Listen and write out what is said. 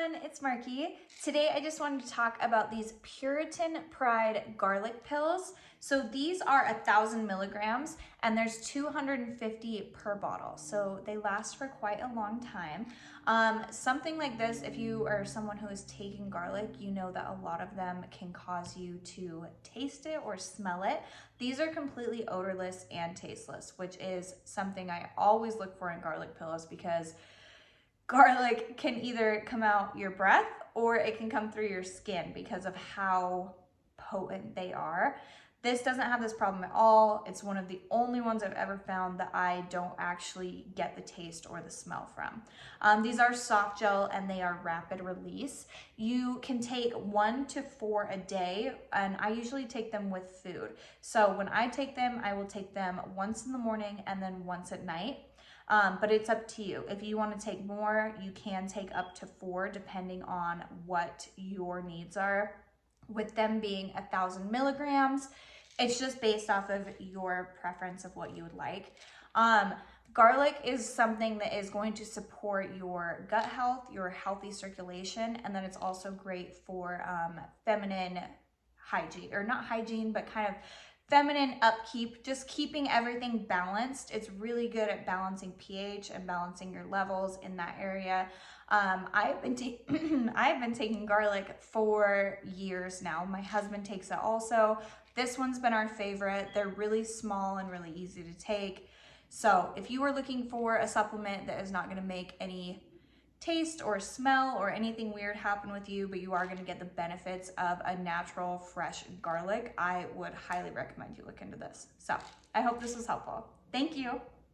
everyone, it's Marky. Today I just wanted to talk about these Puritan Pride garlic pills. So these are 1,000 milligrams and there's 250 per bottle. So they last for quite a long time. Something like this, if you are someone who is taking garlic, you know that a lot of them can cause you to taste it or smell it. These are completely odorless and tasteless, which is something I always look for in garlic pills because garlic can either come out your breath or it can come through your skin because of how potent they are. This doesn't have this problem at all. It's one of the only ones I've ever found that I don't actually get the taste or the smell from. These are soft gel and they are rapid release. You can take 1 to 4 a day, and I usually take them with food. So when I take them, I will take them once in the morning and then once at night. But it's up to you. If you want to take more, you can take up to 4 depending on what your needs are. With them being 1,000 milligrams, it's just based off of your preference of what you would like. Garlic is something that is going to support your gut health, your healthy circulation, and then it's also great for feminine hygiene, or not hygiene, but kind of feminine upkeep, just keeping everything balanced. It's really good at balancing pH and balancing your levels in that area. I've been taking garlic for years now. My husband takes it also. This one's been our favorite. They're really small and really easy to take. So if you are looking for a supplement that is not going to make any taste or smell or anything weird happen with you, but you are going to get the benefits of a natural fresh garlic, I would highly recommend you look into this. So I hope this was helpful. Thank you.